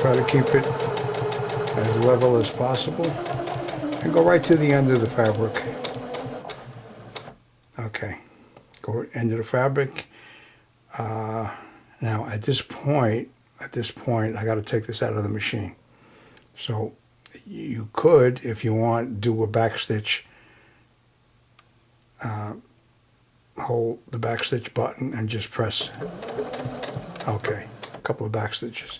Try to keep it as level as possible. And go right to the end of the fabric. Okay, go end of the fabric. Now at this point, I got to take this out of the machine. So you could, if you want, do a back stitch. Hold the back stitch button and just press. Okay, a couple of back stitches.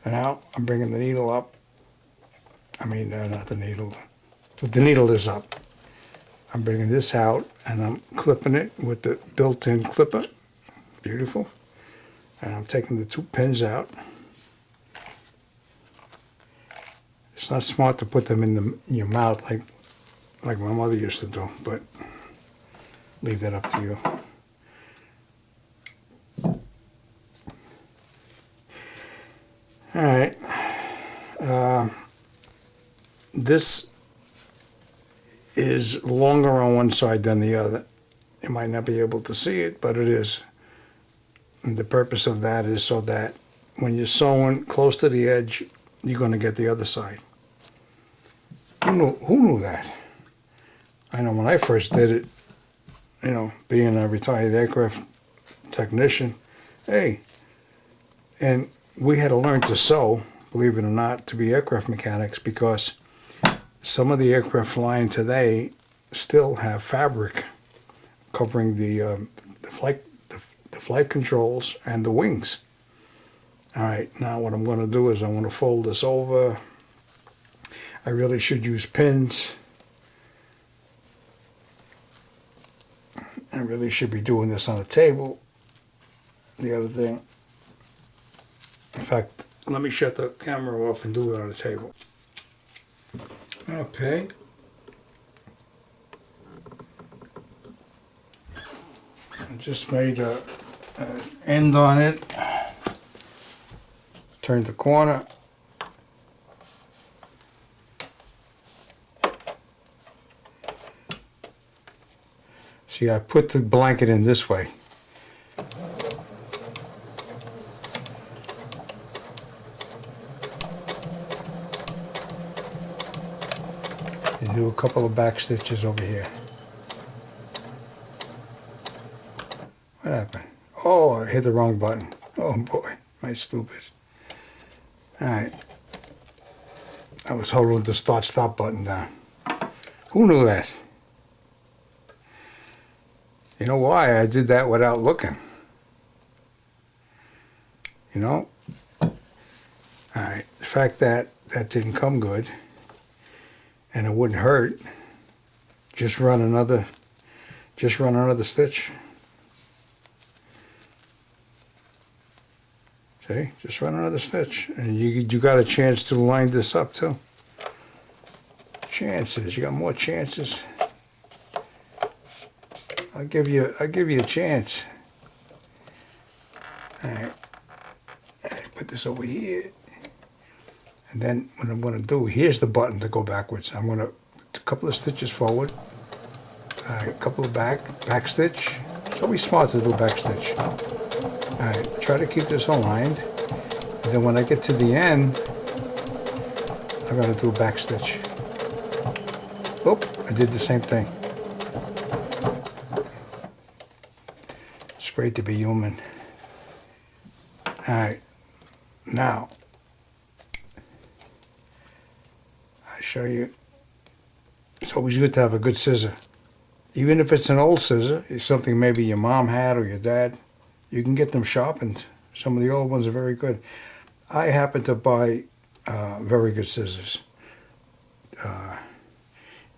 And now I'm bringing the needle up. I mean, not the needle. But the needle is up. I'm bringing this out and I'm clipping it with the built-in clipper. Beautiful. And I'm taking the 2 pins out. It's not smart to put them in your mouth like my mother used to do, but leave that up to you. All right. This is longer on one side than the other. You might not be able to see it, but it is. And the purpose of that is so that when you're sewing close to the edge, you're going to get the other side. Who knew that? I know when I first did it, you know, being a retired aircraft technician, hey, and we had to learn to sew, believe it or not, to be aircraft mechanics, because some of the aircraft flying today still have fabric covering the flight controls and the wings. All right, now what I'm going to do is I'm going to fold this over. I really should use pins. I really should be doing this on a table. The other thing, in fact, let me shut the camera off and do it on a table. Okay. I just made an end on it. Turned the corner. See, I put the blanket in this way. And do a couple of back stitches over here. What happened? Oh, I hit the wrong button. Oh boy, my stupid. Alright. I was holding the start-stop button down. Who knew that? You know why? I did that without looking. You know? Alright, the fact that that didn't come good and it wouldn't hurt, just run another stitch. See? Just run another stitch. And you got a chance to line this up too. Chances, you got more chances. I'll give you a chance. All right. Put this over here. And then what I'm going to do, here's the button to go backwards. I'm going to put a couple of stitches forward. All right, a couple of back stitch. It's always smart to do back stitch. All right, try to keep this aligned. And then when I get to the end, I'm going to do a back stitch. Oh, I did the same thing. It's great to be human. All right, now I show you. It's always good to have a good scissor, even if it's an old scissor. It's something maybe your mom had or your dad. You can get them sharpened. Some of the old ones are very good. I happen to buy very good scissors.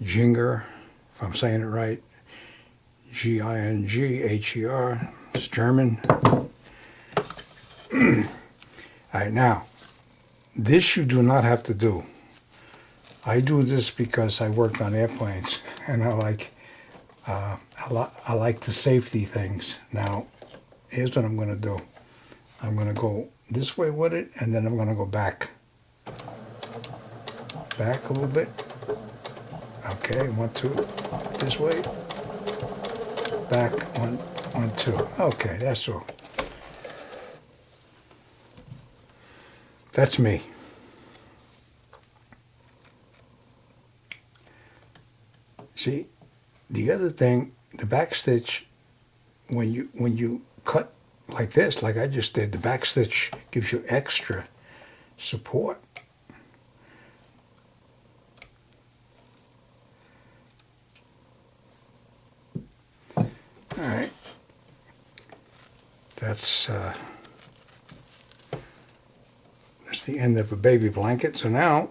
Ginger, if I'm saying it right. G-I-N-G-H-E-R. It's German. All right, now, this you do not have to do. I do this because I worked on airplanes, and I like the safety things. Now, here's what I'm going to do. I'm going to go this way with it, and then I'm going to go back. Back a little bit. Okay, 1, 2, this way. Back, 1, 2. Okay, that's all. That's me. See, the other thing, the back stitch, when you cut like this, like I just did, the back stitch gives you extra support. All right, that's the end of a baby blanket. So now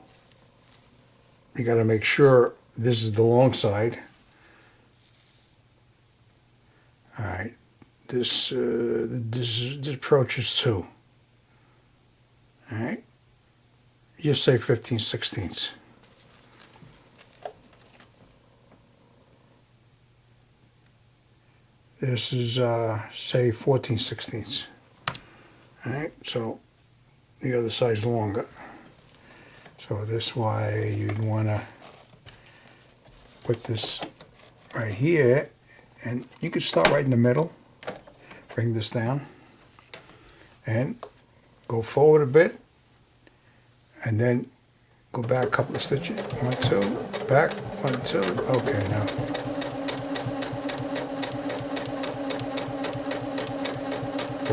you got to make sure this is the long side. All right, this approaches 2. All right, just say 15/16. This is say 14/16. All right, so the other side's longer. So this way you'd want to put this right here, and you could start right in the middle, bring this down, and go forward a bit, and then go back a couple of stitches. 1, 2, back, 1, 2. Okay, now.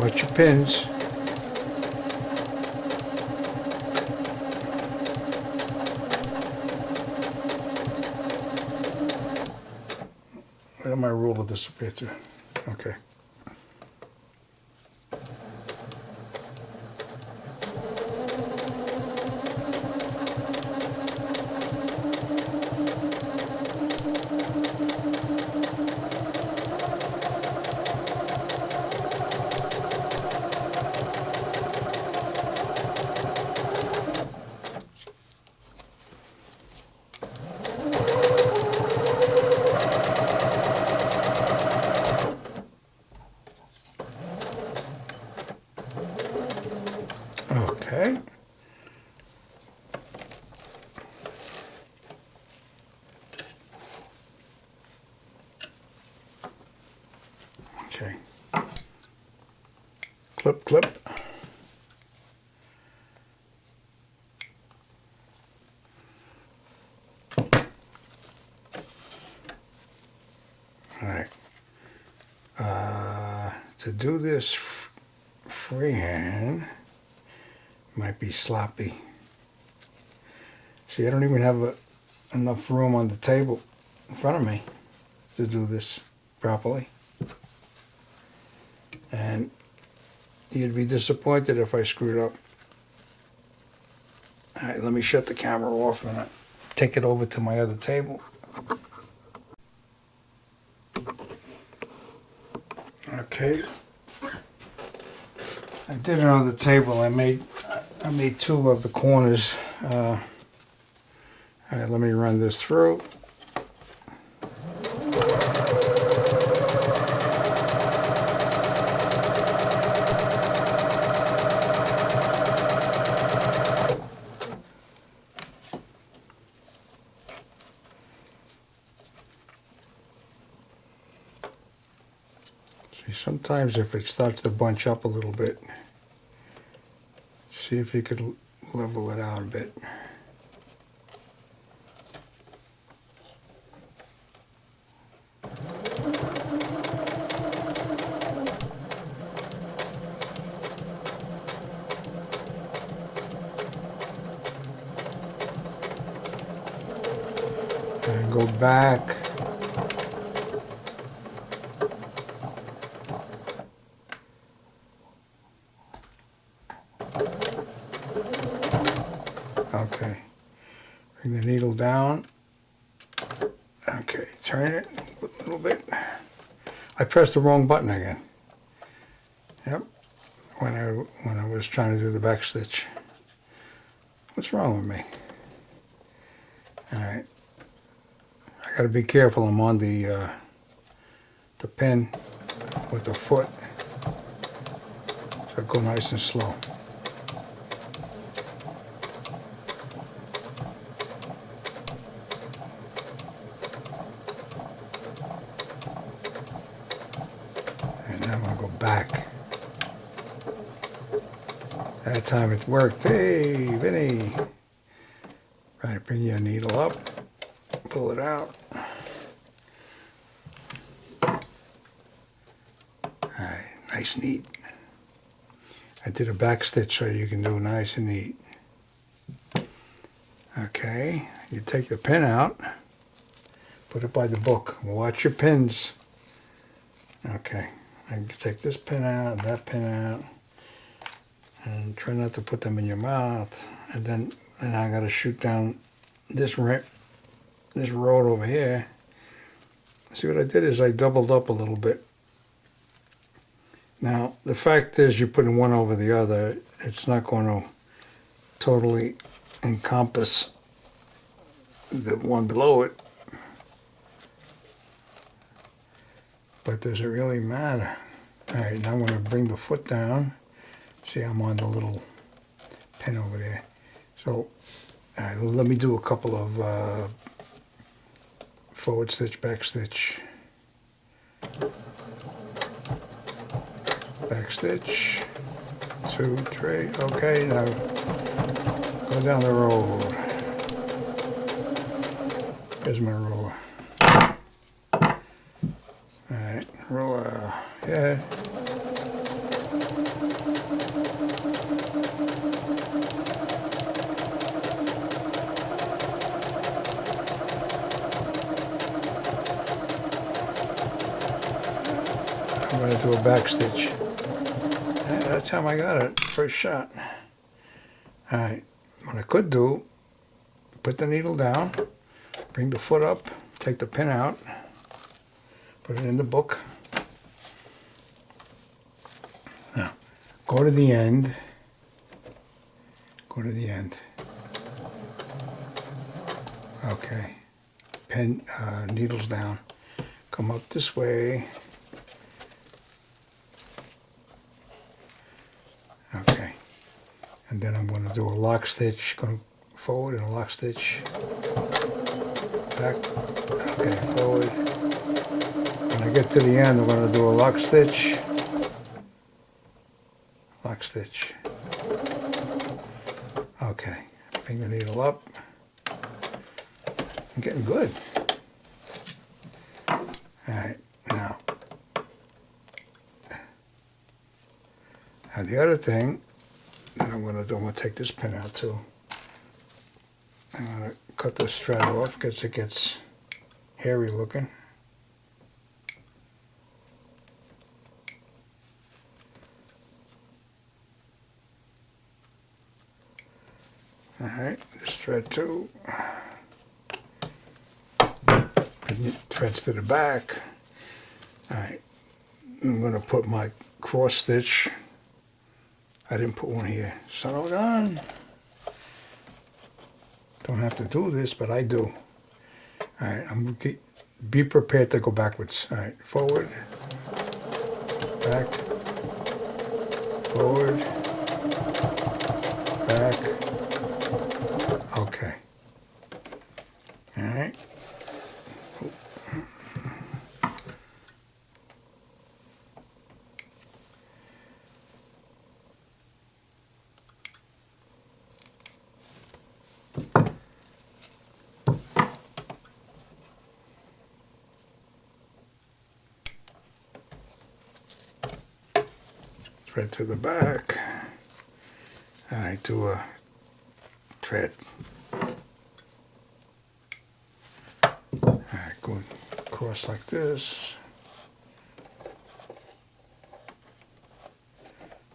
Watch your pins. Where did my ruler disappear to? Okay. Okay. Okay. Clip, clip. All right. To do this freehand might be sloppy. See, I don't even have enough room on the table in front of me to do this properly. And you'd be disappointed if I screwed up. All right, let me shut the camera off and take it over to my other table. Okay. I did it on the table. I made 2 of the corners. All right, let me run this through. See, sometimes if it starts to bunch up a little bit, see if you could level it out a bit. And go back. Okay, bring the needle down. Okay, turn it a little bit. I pressed the wrong button again. Yep, when I was trying to do the back stitch. What's wrong with me? All right, I got to be careful. I'm on the pin with the foot, so go nice and slow. I'm going to go back. That time it worked. Hey, Vinny. Right, bring your needle up, pull it out. nice and neat. I did a back stitch so you can do nice and neat. Okay, you take the pin out, put it by the book. Watch your pins. Okay, I can take this pin out and that pin out, and try not to put them in your mouth. And then I got to shoot down this road over here. See, what I did is I doubled up a little bit. Now, the fact is, you're putting one over the other, it's not going to totally encompass the one below it. But does it really matter? All right, now I'm going to bring the foot down. See, I'm on the little pin over there. So, all right, let me do a couple of forward stitch, back stitch. Back stitch, 2, 3, okay, now go down the road. Here's my ruler. Alright, ruler, yeah. I'm going to do a back stitch. That's how I got it, first shot. Alright, what I could do, put the needle down, bring the foot up, take the pin out, put it in the book. Now, go to the end, go to the end. Okay, pin, needles down, come up this way. Okay, and then I'm going to do a lock stitch, going forward and a lock stitch, back, okay, forward. When I get to the end, I'm going to do a lock stitch, okay, bring the needle up. I'm getting good. All right, now the other thing that I'm going to do, I'm going to take this pin out too. I'm going to cut this thread off because it gets hairy looking. Alright, this thread too. Bring it threads to the back. Alright, I'm going to put my cross stitch. I didn't put one here. Son of a gun. Don't have to do this, but I do. Alright, be prepared to go backwards. Alright, forward, back, forward, back. Okay. Alright. Thread to the back. Alright, do a thread. Alright, go across like this.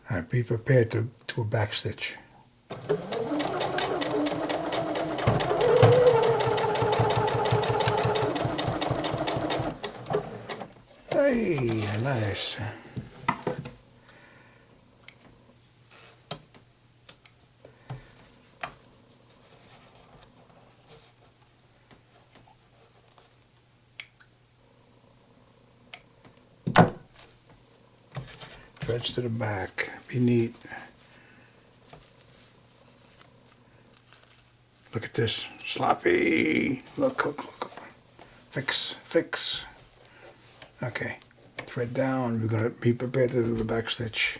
Alright, be prepared to do a back stitch. Hey, nice. Threads to the back. Be neat. Look at this. Sloppy. Look, look, look. Fix, fix. Okay. Thread down. We're going to be prepared to do the back stitch.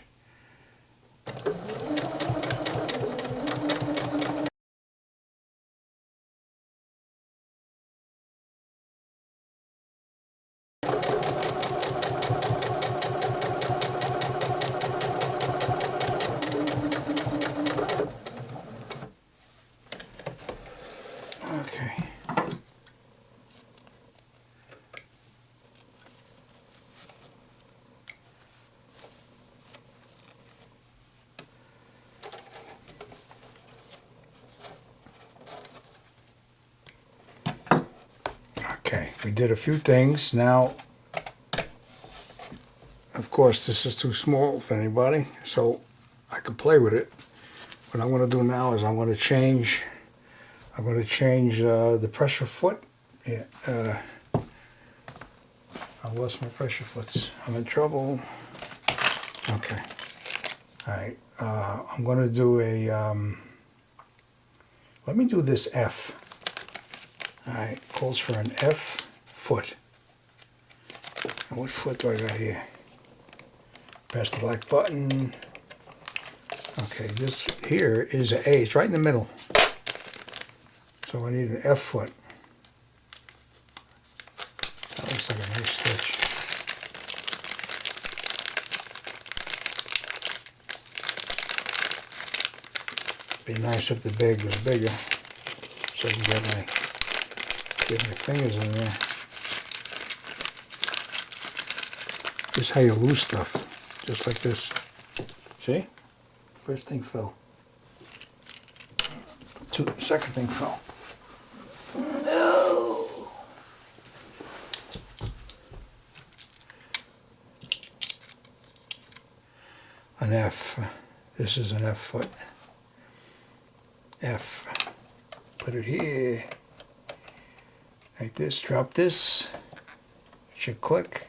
we did a few things. Now, of course, this is too small for anybody, so I can play with it. What I'm going to do now is I'm going to change the pressure foot. Yeah, I lost my pressure foots. I'm in trouble. Okay. All right. I'm going to do a, let me do this F. All right. Calls for an F foot. And what foot do I got here? Press the black button. Okay, this here is an A. It's right in the middle. So I need an F foot. That looks like a nice stitch. Be nice if the bag was bigger, so I can get my fingers in there. This is how you lose stuff, just like this. See? First thing fell. Second thing fell. No. An F. This is an F foot. F. Put it here. Like this. Drop this. It should click.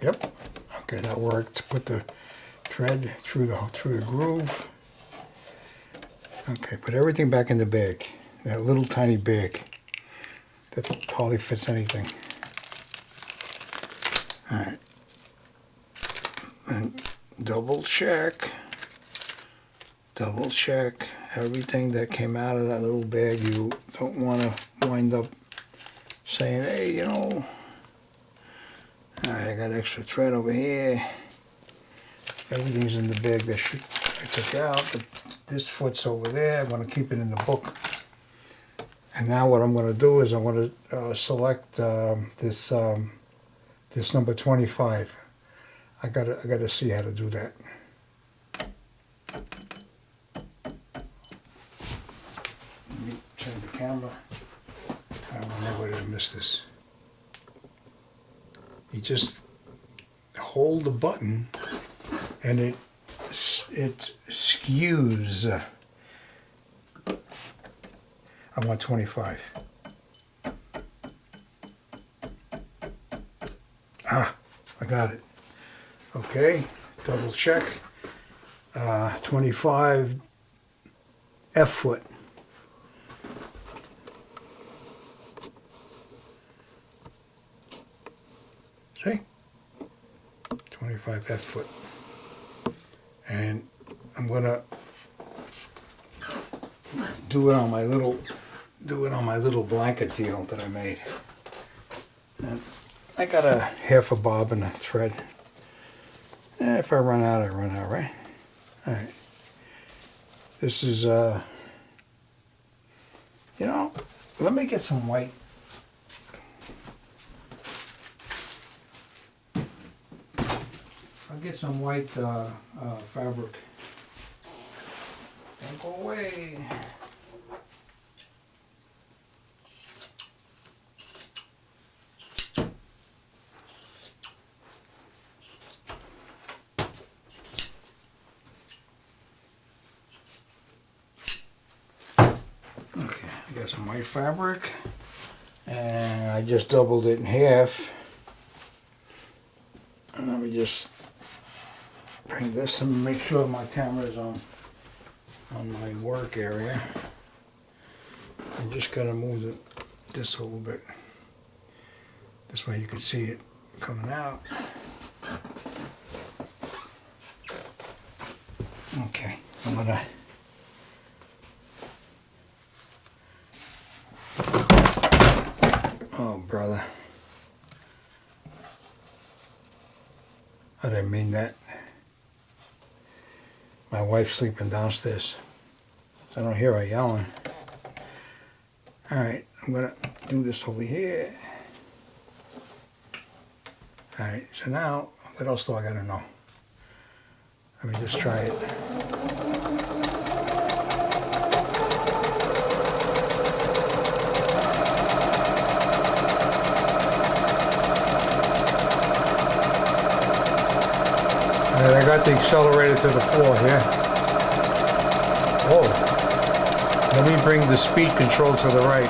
Yep. Okay, that worked. Put the thread through the groove. Okay, put everything back in the bag. That little tiny bag that hardly fits anything. All right. And double check everything that came out of that little bag. You don't want to wind up saying, hey, you know, all right, I got extra thread over here. Everything's in the bag that I took out, but this foot's over there. I'm going to keep it in the book. And now what I'm going to do is I'm going to select this number 25. I gotta see how to do that. Let me turn the camera. I don't know where to miss this. You just hold the button and it skews. I want 25. Ah, I got it. Okay, double check. 25 F foot. See? 25 F foot. And I'm gonna do it on my little blanket deal that I made. And I got a half a bob and a thread. If I run out, I run out, right? All right. This is, you know, let me get some white. I'll get some white fabric. Don't go away. Okay, I got some white fabric, and I just doubled it in half. And let me just bring this and make sure my camera is on my work area. I'm just gonna move this a little bit. This way you can see it coming out. Okay, I'm gonna oh, brother. I didn't mean that. My wife's sleeping downstairs. I don't hear her yelling. All right, I'm gonna do this over here. Alright, so now, what else do I gotta know? Let me just try it. Alright, I got the accelerator to the floor here. Oh, let me bring the speed control to the right.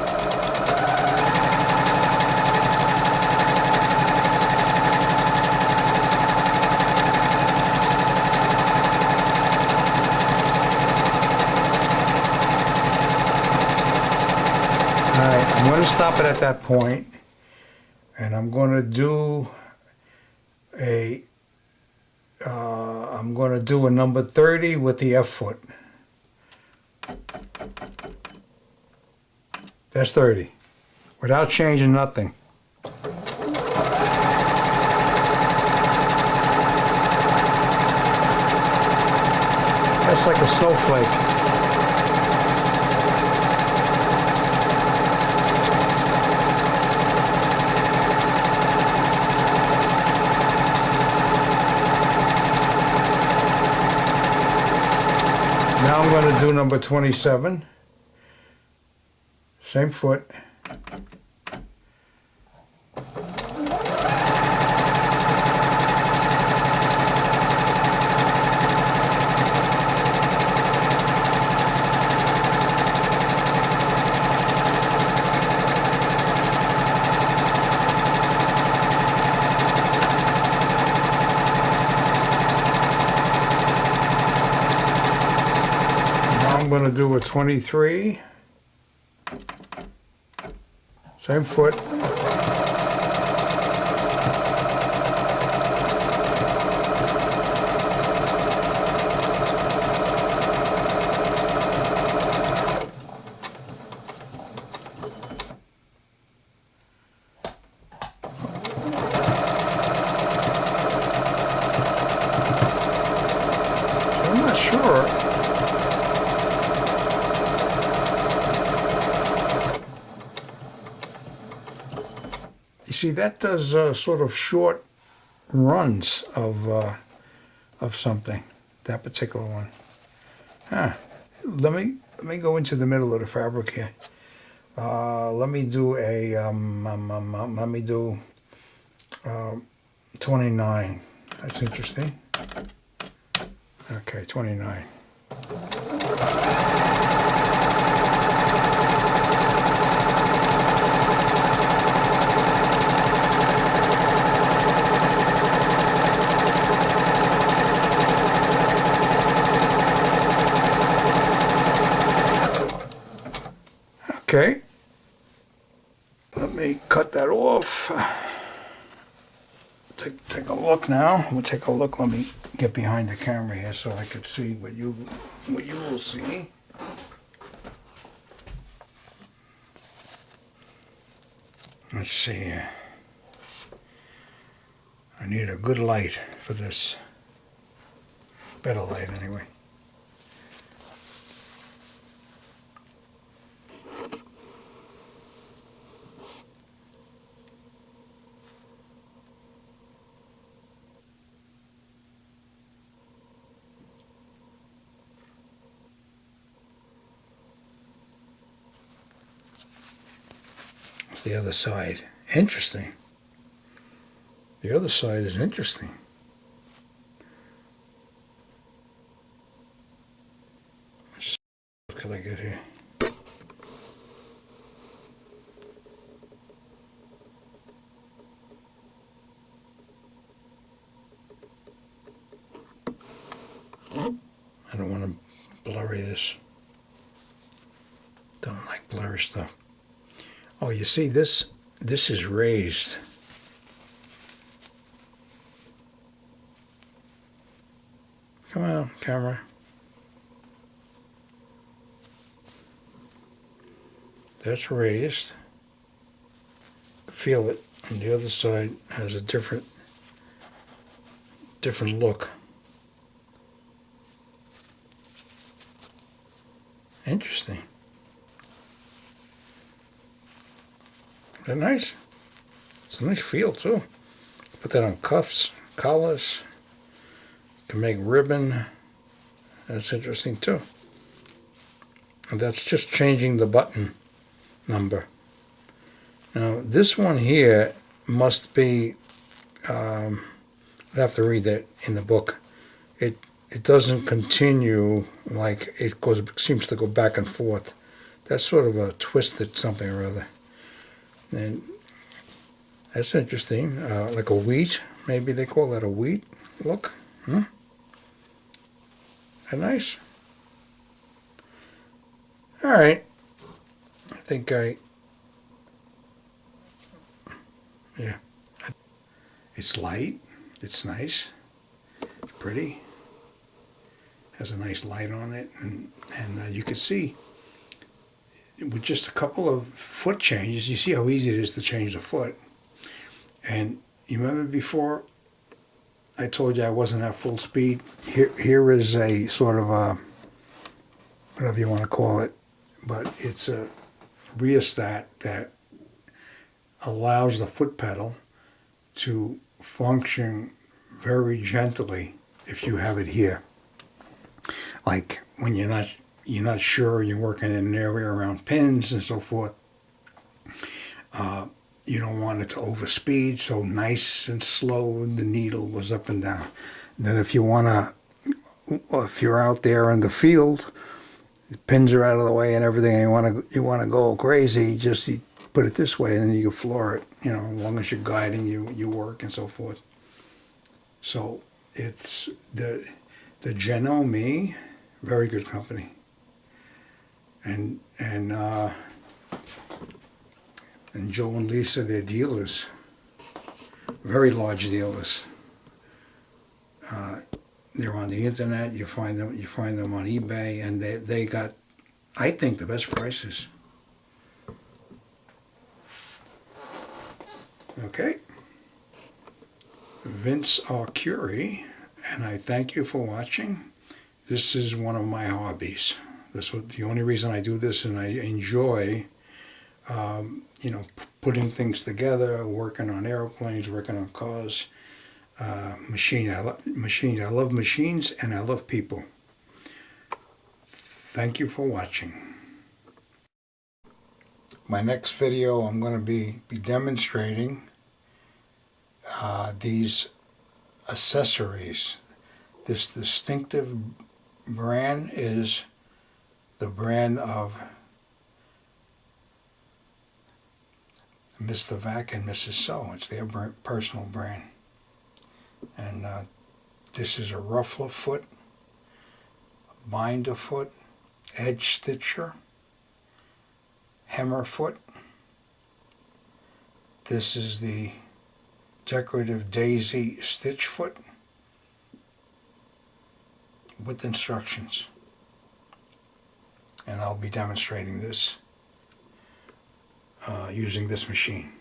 Alright, I'm going to stop it at that point, and I'm going to do a number 30 with the F foot. That's 30, without changing nothing. That's like a snowflake. Now I'm going to do number 27, same foot. I'm going to do a 23, same foot. So I'm not sure. You see, that does sort of short runs of something. That particular one. Huh. Let me go into the middle of the fabric here. Let me do a 29. That's interesting. Okay, 29. Okay, let me cut that off. Take a look now. We'll take a look. Let me get behind the camera here so I can see what you will see. Let's see. I need a good light for this. Better light anyway. It's the other side. Interesting. The other side is interesting. What can I get here? I don't want to blurry this. Don't like blurry stuff. Oh, you see, this is raised. Come on, camera. That's raised. Feel it. And the other side has a different look. Interesting. Isn't that nice? It's a nice feel too. Put that on cuffs, collars. Can make ribbon. That's interesting too. And that's just changing the button number. Now this one here must be, I'd have to read that in the book. It doesn't continue, like it goes, seems to go back and forth. That's sort of a twisted something or other. And that's interesting. Like a wheat, maybe they call that a wheat look. And nice. All right. I think yeah. It's light. It's nice. It's pretty. Has a nice light on it, and you can see with just a couple of foot changes, you see how easy it is to change the foot. And you remember before I told you I wasn't at full speed? Here is a sort of a, whatever you want to call it, but it's a rheostat that allows the foot pedal to function very gently if you have it here. Like when you're not sure, you're working in an area around pins and so forth. You don't want it to overspeed, so nice and slow the needle goes up and down. Then if you're out there in the field, the pins are out of the way and everything, and you want to go crazy, just you put it this way and then you can floor it. You know, as long as you're guiding, you work and so forth. So it's the Janome, very good company, and Joe and Lisa, they're dealers, very large dealers. They're on the internet. You find them on eBay, and they got, I think, the best prices. Okay, Vince R. Curie, and I thank you for watching. This is one of my hobbies. This was the only reason I do this, and I enjoy, putting things together, working on airplanes, working on cars, machines. I love machines, and I love people. Thank you for watching. My next video, I'm going to be demonstrating these accessories. This distinctive brand is the brand of Mr. Vac and Mrs. So. It's their personal brand. And this is a ruffler foot, binder foot, edge stitcher, hammer foot. This is the decorative daisy stitch foot with instructions. And I'll be demonstrating this using this machine.